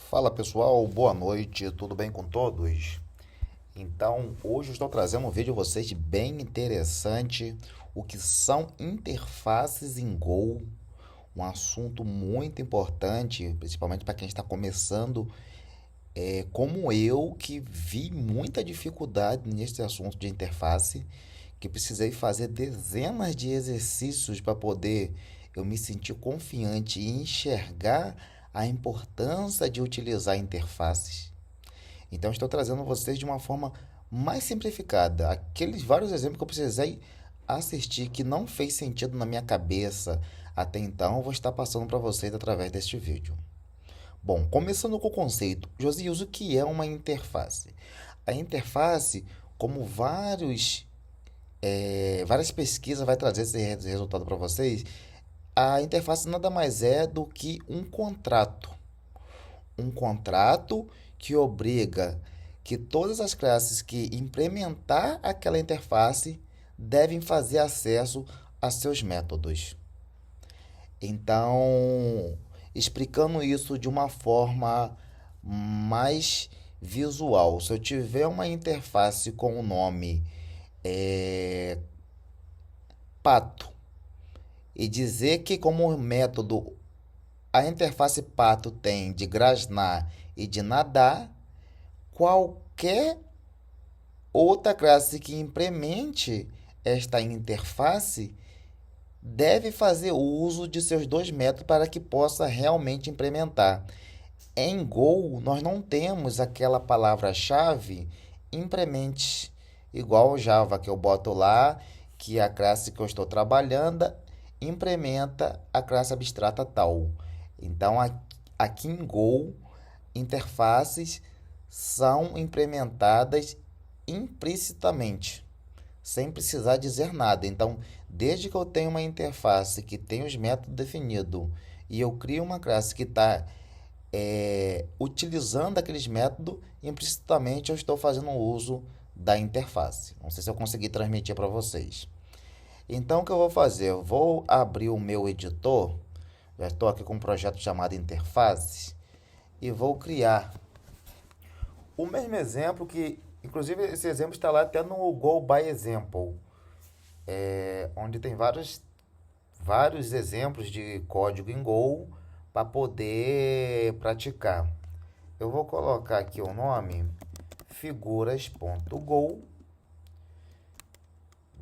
Fala pessoal, boa noite, tudo bem com todos? Então, hoje eu estou trazendo um vídeo a vocês bem interessante, o que são interfaces em Go, um assunto muito importante, principalmente para quem está começando, como eu, que vi muita dificuldade nesse assunto de interface, que precisei fazer dezenas de exercícios para poder eu me sentir confiante e enxergar a importância de utilizar interfaces. Então, estou trazendo vocês de uma forma mais simplificada. Aqueles vários exemplos que eu precisei assistir que não fez sentido na minha cabeça até então, eu vou estar passando para vocês através deste vídeo. Bom, começando com o conceito, Josias, o que é uma interface? A interface, como várias pesquisas vai trazer esse resultado para vocês, a interface nada mais é do que um contrato. Um contrato que obriga que todas as classes que implementar aquela interface devem fazer acesso a seus métodos. Então, explicando isso de uma forma mais visual, se eu tiver uma interface com o nome é, pato e dizer que como método a interface pato tem de grasnar e de nadar, qualquer outra classe que implemente esta interface deve fazer uso de seus dois métodos para que possa realmente implementar. Em Go, nós não temos aquela palavra-chave implemente, igual o Java, que eu boto lá, que a classe que eu estou trabalhando implementa a classe abstrata tal. Então, aqui em Go, interfaces são implementadas implicitamente, sem precisar dizer nada. Então, desde que eu tenho uma interface que tem os métodos definidos e eu crio uma classe que está utilizando aqueles métodos, implicitamente eu estou fazendo uso da interface. Não sei se eu consegui transmitir para vocês. Então, o que eu vou fazer? Eu vou abrir o meu editor. Já estou aqui com um projeto chamado Interfaces e vou criar o mesmo exemplo que, inclusive, esse exemplo está lá até no Go by Example, onde tem vários exemplos de código em Go para poder praticar. Eu vou colocar aqui o nome figuras.go.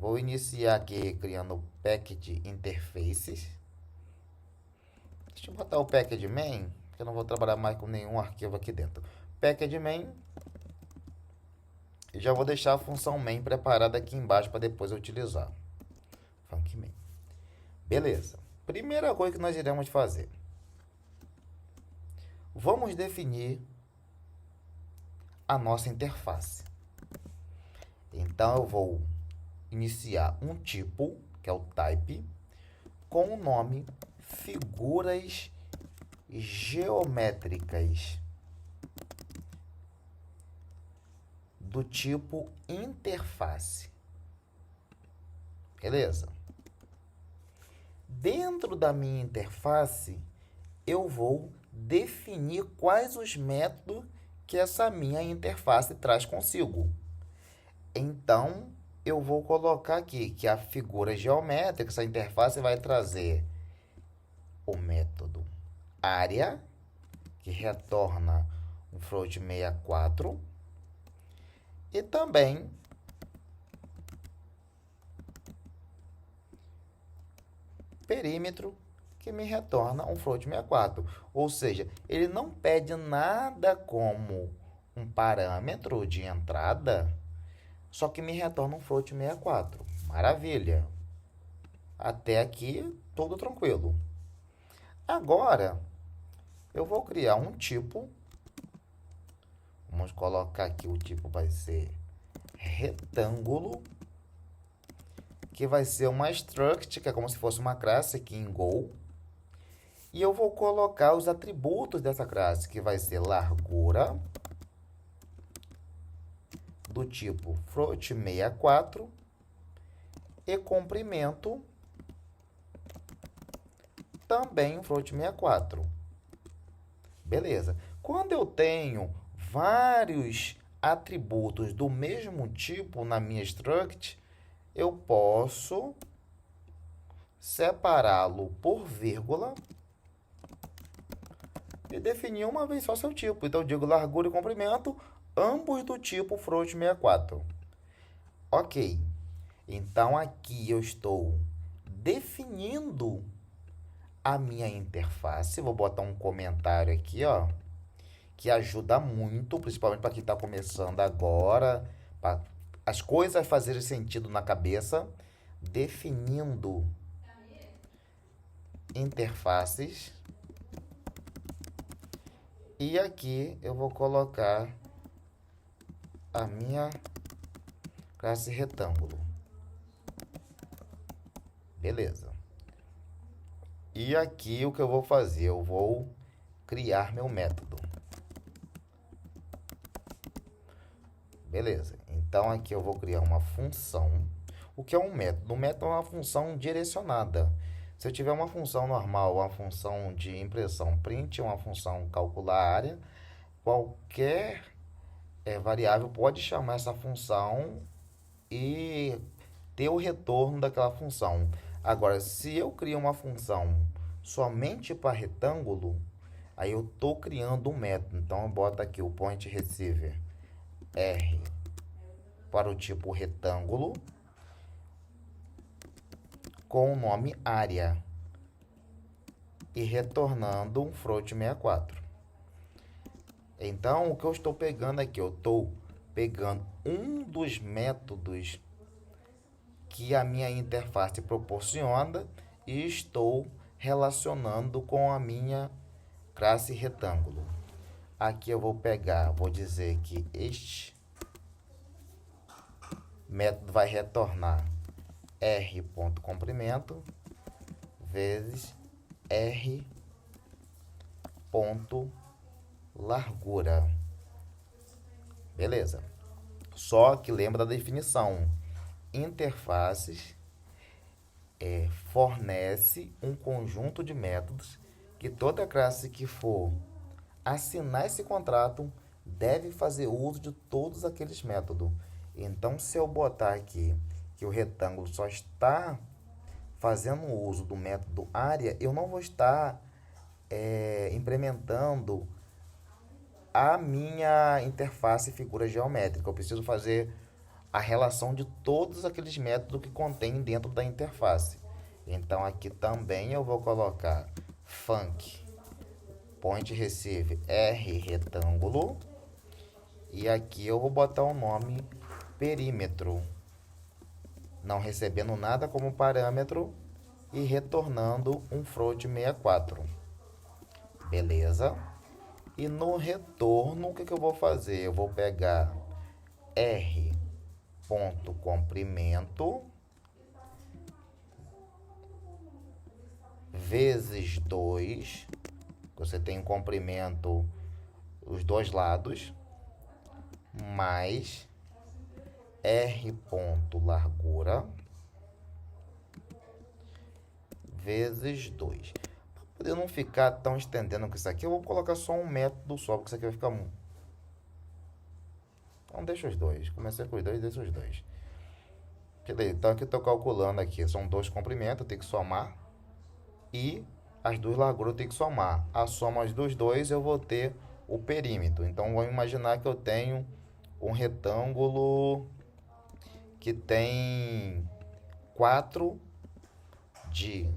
Vou iniciar aqui criando o package interfaces. Deixa eu botar o package main, que eu não vou trabalhar mais com nenhum arquivo aqui dentro. Package main. E já vou deixar a função main preparada aqui embaixo para depois eu utilizar. Func main. Beleza. Primeira coisa que nós iremos fazer. Vamos definir a nossa interface. Então eu vou iniciar um tipo, que é o type, com o nome figuras geométricas do tipo interface. Beleza? Dentro da minha interface, eu vou definir quais os métodos que essa minha interface traz consigo. Então, eu vou colocar aqui que a figura geométrica, essa interface vai trazer o método área, que retorna um float 64, e também perímetro, que me retorna um float 64. Ou seja, ele não pede nada como um parâmetro de entrada, só que me retorna um float 64. Maravilha. Até aqui, tudo tranquilo. Agora, eu vou criar um tipo. Vamos colocar aqui, o tipo vai ser retângulo, que vai ser uma struct, que é como se fosse uma classe aqui em Go. E eu vou colocar os atributos dessa classe, que vai ser largura, do tipo float 64, e comprimento, também float 64. Beleza. Quando eu tenho vários atributos do mesmo tipo na minha struct, eu posso separá-lo por vírgula e definir uma vez só seu tipo. Então eu digo largura e comprimento, ambos do tipo Float64. Ok. Então aqui eu estou definindo a minha interface. Vou botar um comentário aqui, ó, que ajuda muito, principalmente para quem está começando agora, para as coisas fazerem sentido na cabeça. Definindo interfaces. E aqui eu vou colocar a minha classe retângulo. Beleza. E aqui o que eu vou fazer? Eu vou criar meu método. Beleza. Então aqui eu vou criar uma função. O que é um método? Um método é uma função direcionada. Se eu tiver uma função normal, uma função de impressão print, uma função calcular área, qualquer variável pode chamar essa função e ter o retorno daquela função. Agora, se eu crio uma função somente para retângulo, aí eu estou criando um método. Então eu boto aqui o point receiver R para o tipo retângulo com o nome área e retornando um float64. Então, o que eu estou pegando aqui? Eu estou pegando um dos métodos que a minha interface proporciona e estou relacionando com a minha classe retângulo. Aqui eu vou pegar, vou dizer que este método vai retornar r.comprimento vezes r.largura. Beleza. Só que lembra da definição. Interfaces fornece um conjunto de métodos que toda classe que for assinar esse contrato deve fazer uso de todos aqueles métodos. Então, se eu botar aqui que o retângulo só está fazendo uso do método área, eu não vou estar implementando a minha interface figura geométrica. Eu preciso fazer a relação de todos aqueles métodos que contém dentro da interface. Então aqui também eu vou colocar func point receive r retângulo e aqui eu vou botar o nome perímetro, não recebendo nada como parâmetro e retornando um float64. Beleza? E no retorno, o que eu vou fazer? Eu vou pegar r.comprimento vezes 2. Você tem um comprimento os dois lados, mais r.largura vezes 2. Para poder não ficar tão estendendo com isso aqui, eu vou colocar só um método só, porque isso aqui vai ficar... Então deixa os dois. Comecei com os dois, deixa os dois. Então aqui eu estou calculando aqui. São dois comprimentos, eu tenho que somar. E as duas larguras eu tenho que somar. A soma dos dois eu vou ter o perímetro. Então vamos imaginar que eu tenho um retângulo que tem 4 de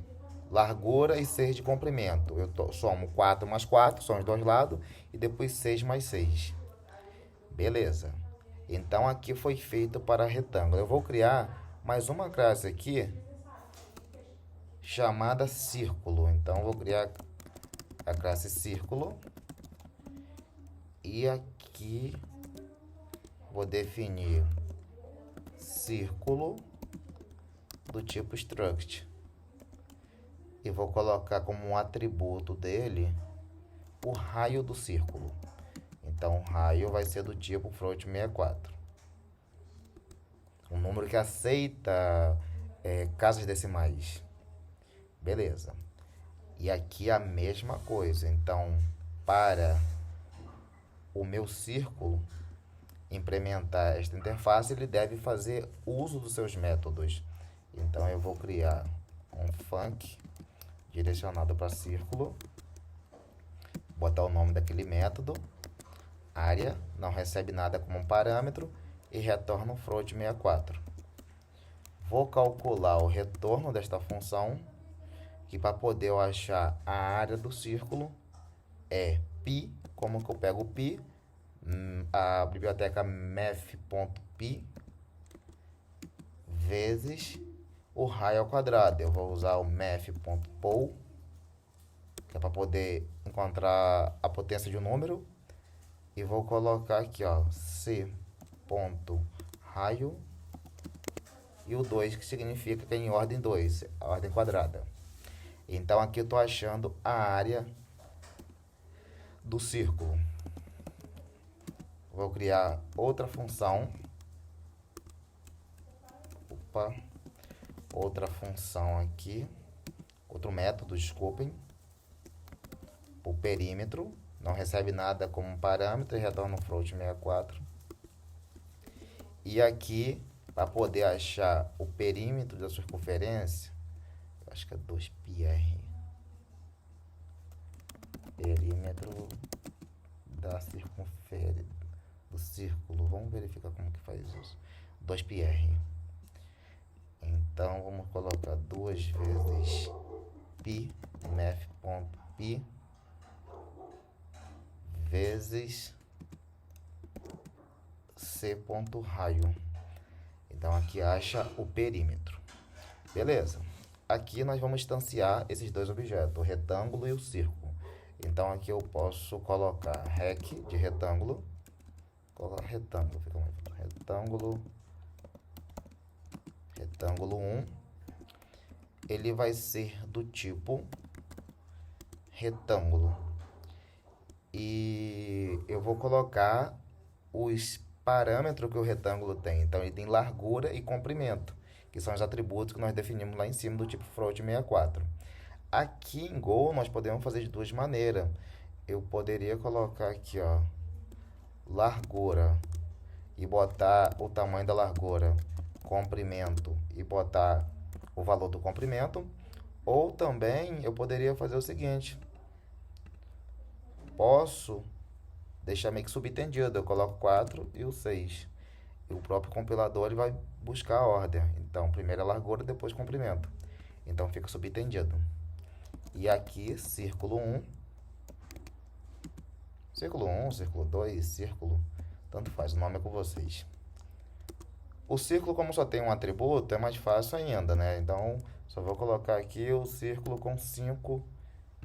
largura e 6 de comprimento. Eu somo 4 mais 4, são os dois lados, e depois 6 mais 6. Beleza. Então aqui foi feito para retângulo. Eu vou criar mais uma classe aqui chamada círculo. Então eu vou criar a classe círculo e aqui vou definir círculo do tipo struct e vou colocar como um atributo dele o raio do círculo. Então o raio vai ser do tipo float64, um número que aceita casas decimais. Beleza. E aqui a mesma coisa. Então para o meu círculo implementar esta interface, ele deve fazer uso dos seus métodos. Então eu vou criar um func direcionado para círculo, botar o nome daquele método, área, não recebe nada como um parâmetro e retorna um float64. Vou calcular o retorno desta função, que para poder eu achar a área do círculo é π, como que eu pego o π? A biblioteca math.py vezes o raio ao quadrado. Eu vou usar o math.poll, que é para poder encontrar a potência de um número, e vou colocar aqui, ó, c.raio e o 2, que significa que é em ordem 2, a ordem quadrada. Então aqui eu estou achando a área do círculo. Vou criar outra função. Outra função aqui. Outro método, desculpem. O perímetro. Não recebe nada como um parâmetro e retorna um float64. E aqui, para poder achar o perímetro da circunferência, eu acho que é 2πr. Perímetro da circunferência do círculo. Vamos verificar como que faz isso. 2πr. Então vamos colocar 2 vezes π, math.py vezes c.raio. Então aqui acha o perímetro. Beleza. Aqui nós vamos instanciar esses dois objetos, o retângulo e o círculo. Então aqui eu posso colocar rec de retângulo. Colocar retângulo, fica muito. Retângulo 1. Ele vai ser do tipo retângulo. E eu vou colocar os parâmetros que o retângulo tem. Então ele tem largura e comprimento, que são os atributos que nós definimos lá em cima do tipo float64. Aqui em Go nós podemos fazer de duas maneiras. Eu poderia colocar aqui, ó, largura e botar o tamanho da largura, comprimento e botar o valor do comprimento, ou também eu poderia fazer o seguinte: posso deixar meio que subentendido, eu coloco 4 e o 6, e o próprio compilador ele vai buscar a ordem. Então primeiro a largura, depois comprimento, então fica subentendido. E aqui círculo 1, círculo 2, círculo, tanto faz, o nome é com vocês. O círculo, como só tem um atributo, é mais fácil ainda, né? Então só vou colocar aqui o círculo com 5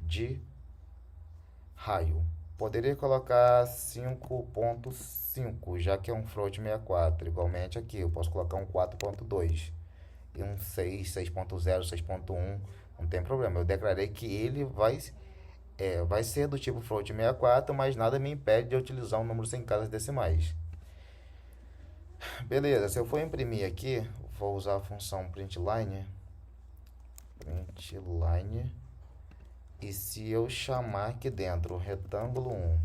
de raio. Poderia colocar 5.5, já que é um float64. Igualmente aqui, eu posso colocar um 4.2 e um 6, 6.0, 6.1, não tem problema. Eu declarei que ele vai ser do tipo float64, mas nada me impede de utilizar um número sem casas decimais. Beleza, se eu for imprimir aqui, vou usar a função println. E se eu chamar aqui dentro o retângulo 1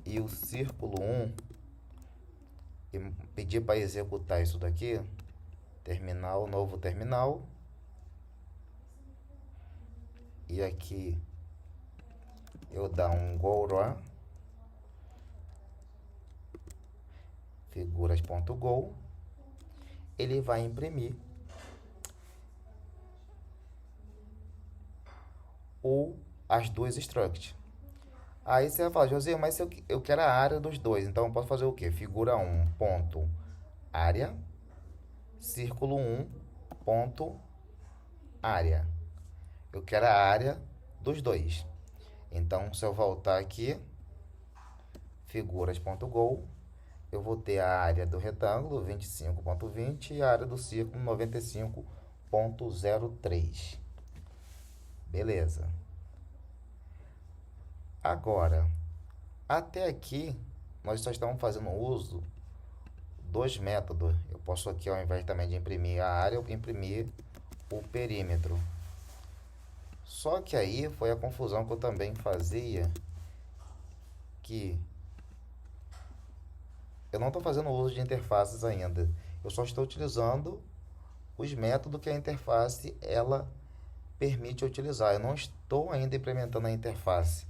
e o círculo 1 e pedir para executar isso daqui, terminal, novo terminal, e aqui eu dar um go run, figuras.go, ele vai imprimir as duas structs. Aí você vai falar: José, mas se eu quero a área dos dois, então eu posso fazer o que? Figura 1 ponto área, círculo 1 ponto área. Eu quero a área dos dois. Então se eu voltar aqui, figuras.go, eu vou ter a área do retângulo 25.20 e a área do círculo 95.03. Beleza. Agora, até aqui, nós só estamos fazendo uso dos métodos. Eu posso aqui, ao invés também de imprimir a área, eu imprimir o perímetro. Só que aí foi a confusão que eu também fazia que eu não estou fazendo uso de interfaces ainda. Eu só estou utilizando os métodos que a interface ela permite utilizar. Eu não estou ainda implementando a interface.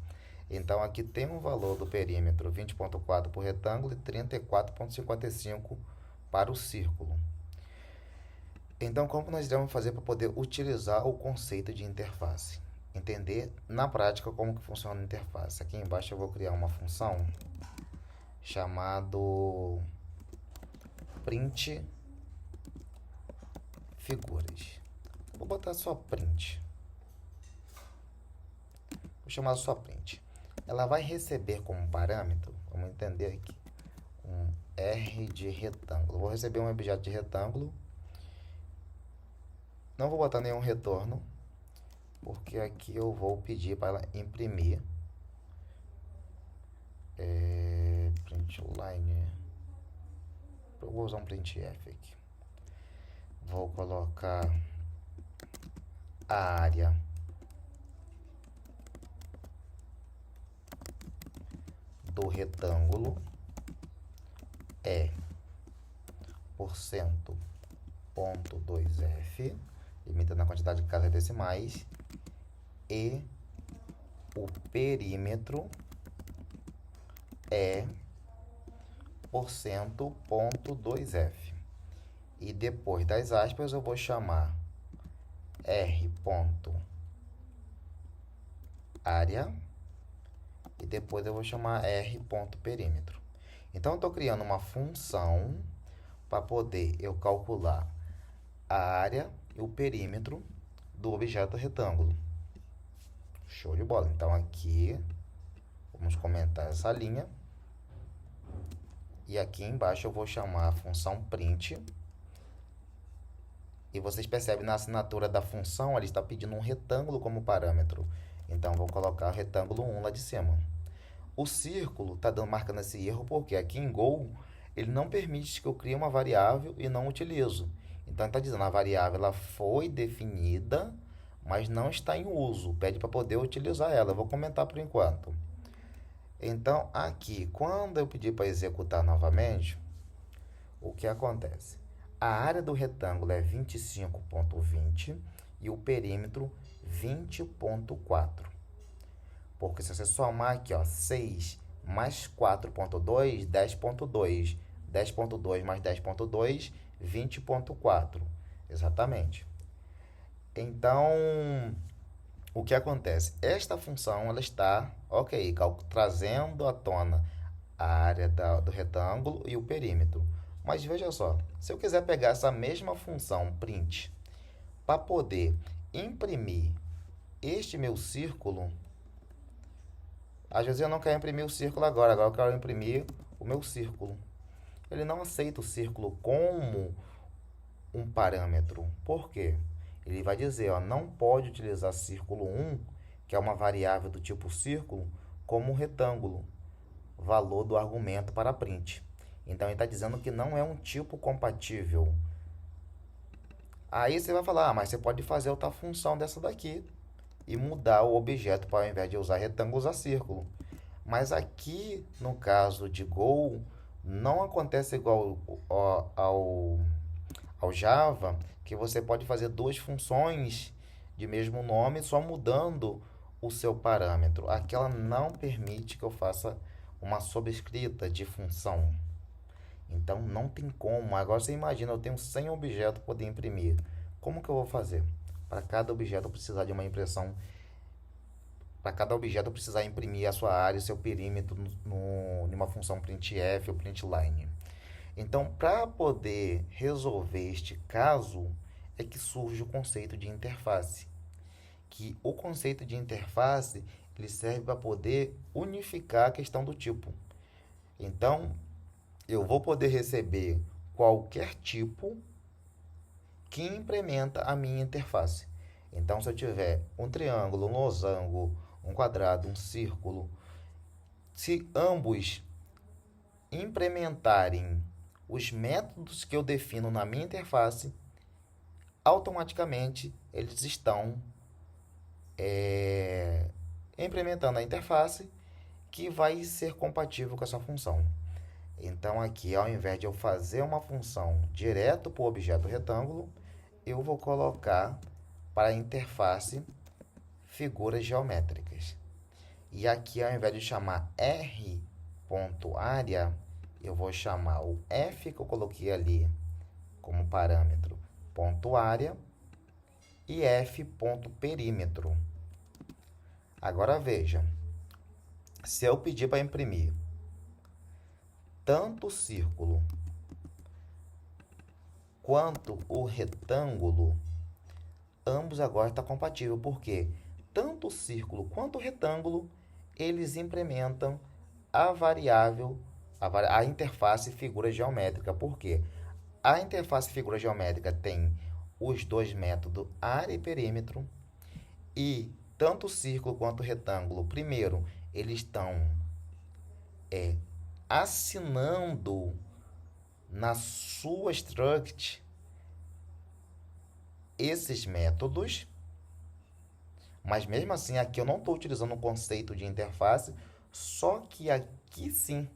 Então aqui tem um valor do perímetro 20.4 para o retângulo e 34.55 para o círculo. Então, como nós iremos fazer para poder utilizar o conceito de interface? Entender na prática como que funciona a interface. Aqui embaixo eu vou criar uma função chamado print figuras. Vou botar só print. Vou chamar só print. Ela vai receber como parâmetro, vamos entender aqui, um R de retângulo. Vou receber um objeto de retângulo. Não vou botar nenhum retorno, porque aqui eu vou pedir para ela imprimir. Print line. Eu vou usar um printf aqui. Vou colocar a área do retângulo é %.2f, limitando a quantidade de casas decimais, e o perímetro é %.2f. E depois das aspas eu vou chamar r.área e depois eu vou chamar r.perímetro. Então eu estou criando uma função para poder eu calcular a área e o perímetro do objeto retângulo. Show de bola. Então aqui vamos comentar essa linha. E aqui embaixo eu vou chamar a função print. E vocês percebem na assinatura da função, ele está pedindo um retângulo como parâmetro. Então vou colocar o retângulo 1 lá de cima. O círculo está marcando esse erro porque aqui em Go ele não permite que eu crie uma variável e não utilizo. Então está dizendo a variável ela foi definida, mas não está em uso. Pede para poder utilizar ela. Eu vou comentar por enquanto. Então aqui, quando eu pedir para executar novamente, o que acontece? A área do retângulo é 25.20 e o perímetro 20.4. Porque se você somar aqui, ó, 6 mais 4.2, 10.2. 10.2 mais 10.2, 20.4. Exatamente. Então, o que acontece? Esta função ela está, ok, trazendo à tona a área do retângulo e o perímetro. Mas veja só, se eu quiser pegar essa mesma função print para poder imprimir este meu círculo, às vezes eu não quero imprimir o círculo agora eu quero imprimir o meu círculo. Ele não aceita o círculo como um parâmetro. Por quê? Ele vai dizer, ó, não pode utilizar círculo 1, que é uma variável do tipo círculo, como um retângulo, valor do argumento para print. Então ele está dizendo que não é um tipo compatível. Aí você vai falar, mas você pode fazer outra função dessa daqui e mudar o objeto para ao invés de usar retângulo, usar círculo. Mas aqui, no caso de Go, não acontece igual ao Java, que você pode fazer duas funções de mesmo nome só mudando o seu parâmetro. Aqui ela não permite que eu faça uma sobrescrita de função. Então não tem como. Agora você imagina, eu tenho 100 objetos para poder imprimir. Como que eu vou fazer? Para cada objeto eu precisar de uma impressão. Para cada objeto eu precisar imprimir a sua área e seu perímetro numa função printf ou printline. Então, para poder resolver este caso, é que surge o conceito de interface. Que o conceito de interface ele serve para poder unificar a questão do tipo. Então, eu vou poder receber qualquer tipo que implementa a minha interface. Então, se eu tiver um triângulo, um losango, um quadrado, um círculo, se ambos implementarem os métodos que eu defino na minha interface, automaticamente eles estão implementando a interface que vai ser compatível com essa função. Então aqui, ao invés de eu fazer uma função direto para o objeto retângulo, eu vou colocar para a interface figuras geométricas. E aqui, ao invés de chamar r.área, eu vou chamar o f que eu coloquei ali como parâmetro ponto área e f.perímetro. Agora veja, se eu pedir para imprimir tanto o círculo quanto o retângulo, ambos agora estão compatíveis, porque tanto o círculo quanto o retângulo, eles implementam a variável, a interface figura geométrica. Por quê? A interface figura geométrica tem os dois métodos área e perímetro, e tanto o círculo quanto o retângulo, primeiro, eles estão assinando na sua struct esses métodos, mas mesmo assim aqui eu não estou utilizando o conceito de interface, só que aqui sim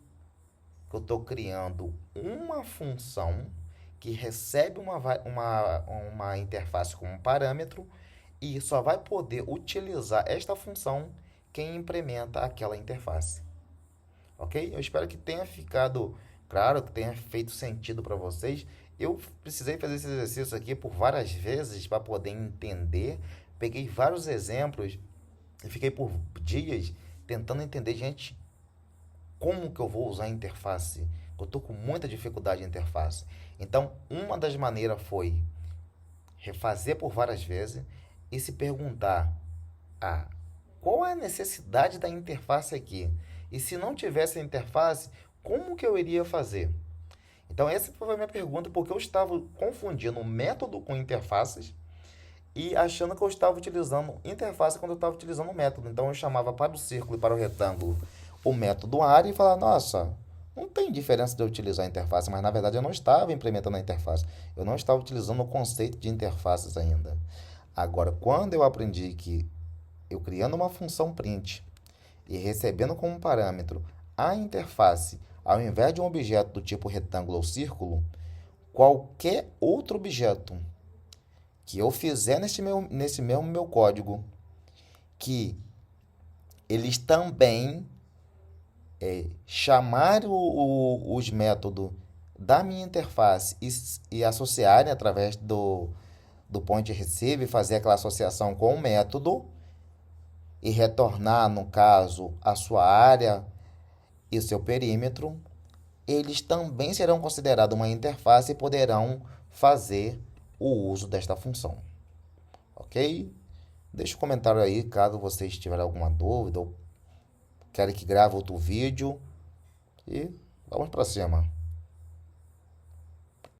que eu estou criando uma função que recebe uma interface como parâmetro e só vai poder utilizar esta função quem implementa aquela interface. Ok? Eu espero que tenha ficado claro, que tenha feito sentido para vocês. Eu precisei fazer esse exercício aqui por várias vezes para poder entender. Peguei vários exemplos e fiquei por dias tentando entender, gente, como que eu vou usar a interface. Eu estou com muita dificuldade em interface. Então, uma das maneiras foi refazer por várias vezes e se perguntar: qual é a necessidade da interface aqui? E se não tivesse a interface, como que eu iria fazer? Então, essa foi a minha pergunta, porque eu estava confundindo método com interfaces e achando que eu estava utilizando interface quando eu estava utilizando o método. Então, eu chamava para o círculo e para o retângulo o método área e falava: nossa, não tem diferença de eu utilizar a interface, mas na verdade eu não estava implementando a interface. Eu não estava utilizando o conceito de interfaces ainda. Agora, quando eu aprendi que eu criando uma função print e recebendo como parâmetro a interface, ao invés de um objeto do tipo retângulo ou círculo, qualquer outro objeto que eu fizer nesse mesmo meu código, que eles também chamar os métodos da minha interface e associarem através do point receive, fazer aquela associação com o método e retornar, no caso, a sua área e o seu perímetro, eles também serão considerados uma interface e poderão fazer o uso desta função. Ok? Deixe um comentário aí caso vocês tiverem alguma dúvida ou querem que grave outro vídeo. E vamos para cima.